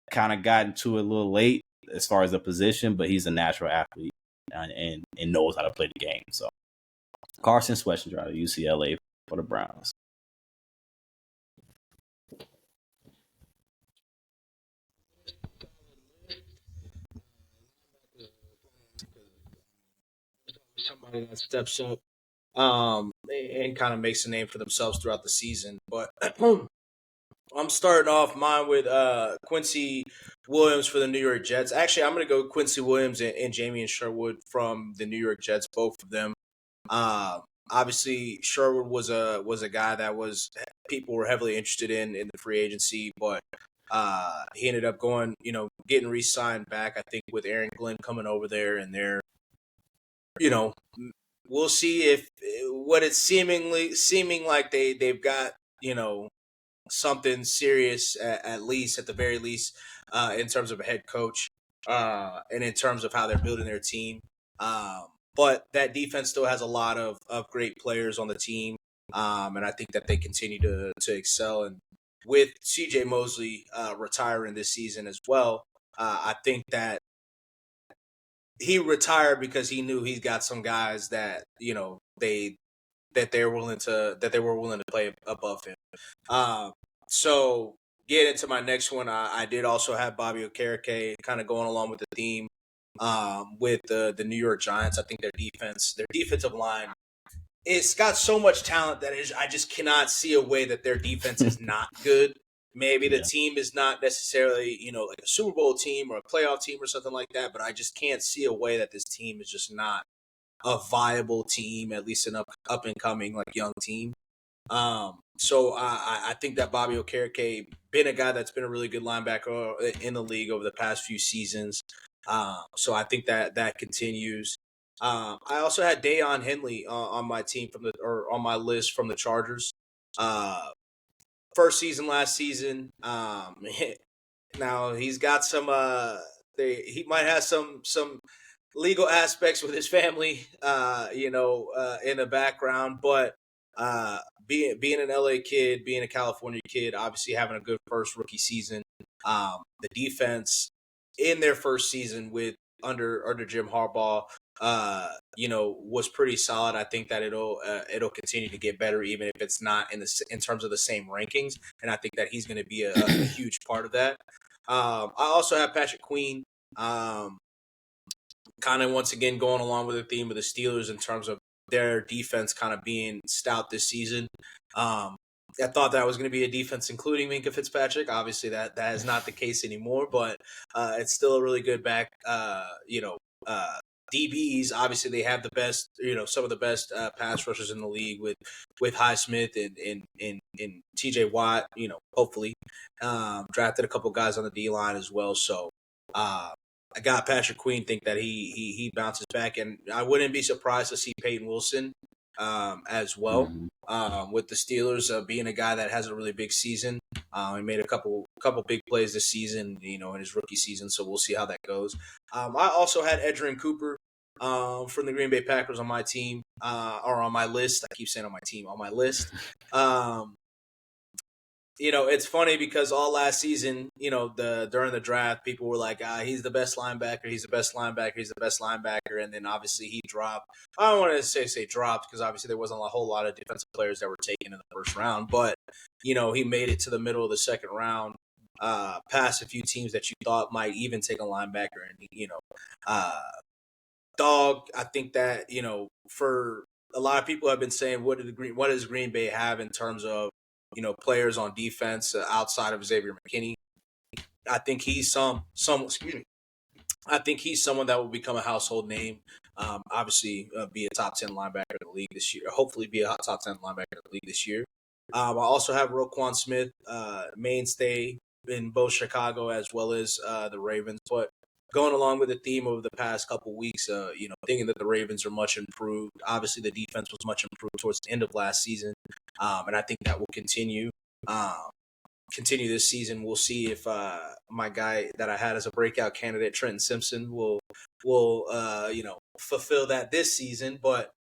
kind of got into it a little late as far as the position, but he's a natural athlete and knows how to play the game. So Carson Schlesinger out of UCLA for the Browns. Somebody that steps up and kind of makes a name for themselves throughout the season. But I'm starting off mine with Quincy Williams for the New York Jets. Actually, I'm going to go Quincy Williams and Jamie Sherwood from the New York Jets, both of them. Obviously, Sherwood was a guy that people were heavily interested in the free agency, but he ended up getting re-signed back, I think, with Aaron Glenn coming over there, and we'll see if what it's seeming like they've got, something serious at the very least, in terms of a head coach, and in terms of how they're building their team. But that defense still has a lot of great players on the team, and I think that they continue to excel. And with C.J. Mosley retiring this season as well, I think that he retired because he knew he's got some guys that they were willing to play above him. So get into my next one. I did also have Bobby Okereke kind of going along with the theme with the New York Giants. I think their defensive line, it's got so much talent that I just cannot see a way that their defense is not good. Maybe the team is not necessarily, like a Super Bowl team or a playoff team or something like that, but I just can't see a way that this team is just not a viable team, at least an up and coming, like, young team. So I think that Bobby Okereke been a guy that's been a really good linebacker in the league over the past few seasons. So I think that continues. I also had Deion Henley on my team on my list from the Chargers. first season last season. Now he's got some. He might have some legal aspects with his family, in the background. But being an LA kid, being a California kid, obviously having a good first rookie season. The defense in their first season with under Jim Harbaugh, was pretty solid. I think that it'll continue to get better, even if it's not in terms of the same rankings. And I think that he's going to be a huge part of that. I also have Patrick Queen. Kind of once again going along with the theme of the Steelers in terms of their defense kind of being stout this season. I thought that was going to be a defense including Minkah Fitzpatrick. Obviously, that is not the case anymore, but it's still a really good back. DBs, obviously, they have the best, some of the best pass rushers in the league with Highsmith and TJ Watt. Hopefully, drafted a couple guys on the D line as well. So. I got Patrick Queen. Think that he bounces back, and I wouldn't be surprised to see Peyton Wilson as well with the Steelers being a guy that has a really big season. He made a couple big plays this season, in his rookie season. So we'll see how that goes. I also had Edgerrin Cooper from the Green Bay Packers on my team or on my list. I keep saying on my team, on my list. It's funny because all last season, during the draft, people were like, he's the best linebacker, he's the best linebacker, he's the best linebacker. And then obviously he dropped. I don't want to say dropped because obviously there wasn't a whole lot of defensive players that were taken in the first round. But, he made it to the middle of the second round, past a few teams that you thought might even take a linebacker. And, I think that, for a lot of people have been saying, what does Green Bay have in terms of, players on defense outside of Xavier McKinney. I think he's I think he's someone that will become a household name. Obviously, be a top 10 linebacker in the league this year. Hopefully, be a top 10 linebacker in the league this year. I also have Roquan Smith, mainstay in both Chicago as well as the Ravens. But going along with the theme of the past couple weeks, thinking that the Ravens are much improved. Obviously, the defense was much improved towards the end of last season, and I think that will continue. Continue this season. We'll see if my guy that I had as a breakout candidate, Trenton Simpson, will fulfill that this season. But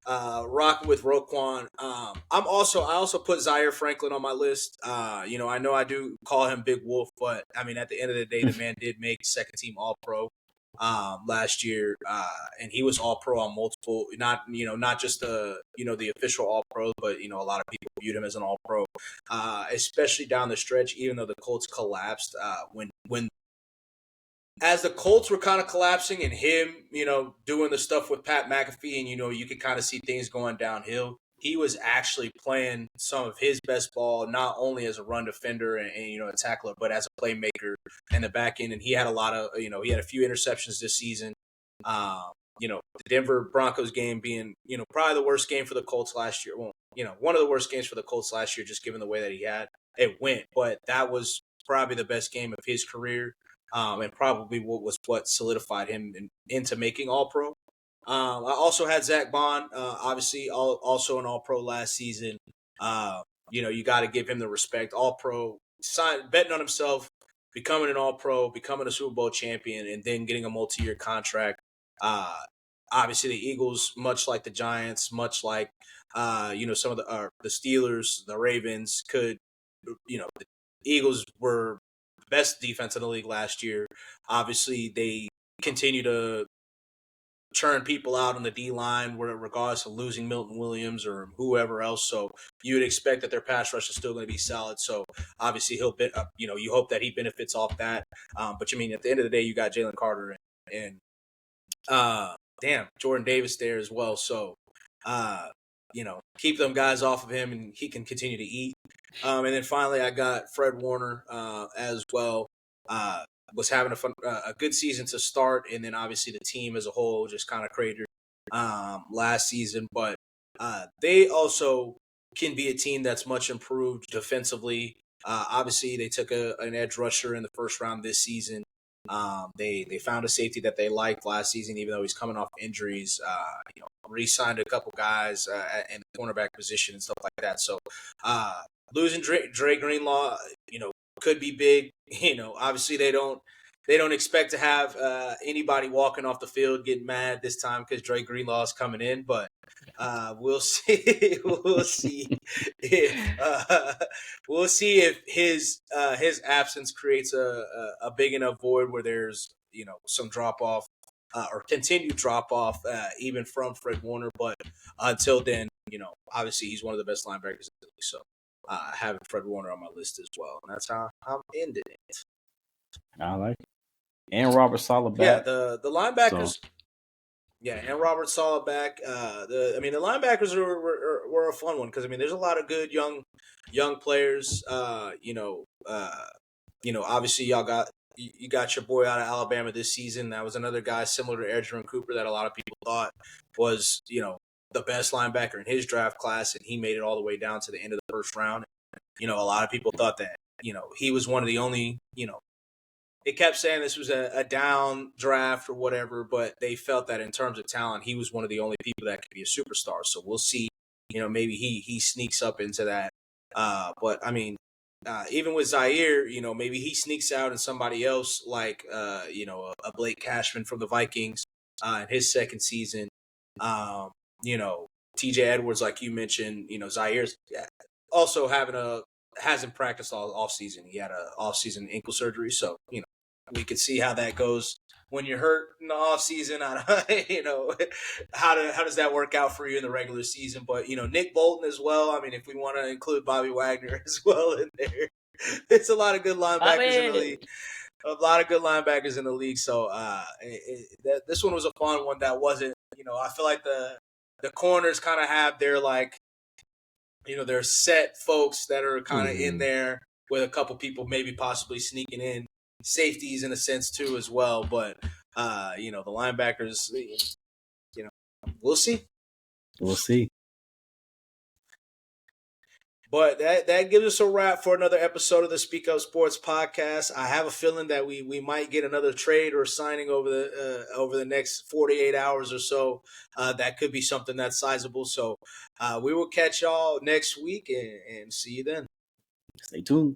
rocking with Roquan. I also put Zaire Franklin on my list. I know I do call him Big Wolf, but I mean at the end of the day, the man did make second team All Pro last year, and he was All Pro on multiple, not just the official All Pro, but a lot of people viewed him as an All Pro, especially down the stretch. Even though the Colts collapsed, when as the Colts were kind of collapsing and him, doing the stuff with Pat McAfee and, you could kind of see things going downhill, he was actually playing some of his best ball, not only as a run defender and a tackler, but as a playmaker in the back end. And he had a lot of, he had a few interceptions this season. The Denver Broncos game being, probably the worst game for the Colts last year. Well, one of the worst games for the Colts last year, just given the way that it went. But that was probably the best game of his career. And probably what solidified him into making All-Pro. I also had Zach Bond, obviously also an All-Pro last season. You got to give him the respect. All-Pro, betting on himself, becoming an All-Pro, becoming a Super Bowl champion, and then getting a multi-year contract. Obviously, the Eagles, much like the Giants, much like some of the Steelers, the Ravens, the Eagles were best defense in the league last year. Obviously, they continue to churn people out on the D-line regardless of losing Milton Williams or whoever else. So you would expect that their pass rush is still going to be solid. So obviously you hope that he benefits off that. But at the end of the day, you got Jalen Carter and Jordan Davis there as well. So, keep them guys off of him and he can continue to eat. And then finally, I got Fred Warner as well. Was having a good season to start, and then obviously the team as a whole just kind of cratered last season. But they also can be a team that's much improved defensively. Obviously, they took an edge rusher in the first round this season. They found a safety that they liked last season, even though he's coming off injuries. Re-signed a couple guys in the cornerback position and stuff like that. So losing Dre Greenlaw, could be big. Obviously they don't expect to have anybody walking off the field getting mad this time because Dre Greenlaw is coming in, but we'll see. We'll see if his absence creates a big enough void where there's some drop off or continued drop off even from Fred Warner. But until then, obviously he's one of the best linebackers in the league. So having Fred Warner on my list as well. And that's how I'm ending it. I like it. And Robert Saleh back. Yeah, the linebackers. So. Yeah, and Robert Saleh back. The linebackers were a fun one because there's a lot of good young players. Obviously y'all got your boy out of Alabama this season. That was another guy similar to Edgerrin Cooper that a lot of people thought was the best linebacker in his draft class, and he made it all the way down to the end of the first round. A lot of people thought that he was one of the only They kept saying this was a down draft or whatever, but they felt that in terms of talent, he was one of the only people that could be a superstar. So we'll see. Maybe he sneaks up into that. But even with Zaire, maybe he sneaks out and somebody else like a Blake Cashman from the Vikings in his second season. TJ Edwards, like you mentioned, Zaire's also hasn't practiced all off season. He had a off season ankle surgery, so we could see how that goes when you're hurt in the off season. How does that work out for you in the regular season? But Nick Bolton as well. If we want to include Bobby Wagner as well in there, it's a lot of good linebackers in the league. A lot of good linebackers in the league. So this one was a fun one. That wasn't. I feel like the corners kind of have their their set folks that are kind of in there with a couple people maybe possibly sneaking in. Safeties in a sense too as well, but the linebackers, we'll see. But that gives us a wrap for another episode of the Speak Up Sports podcast. I have a feeling that we might get another trade or signing over the next 48 hours or so. That could be something that's sizable. So we will catch y'all next week and see you then. Stay tuned.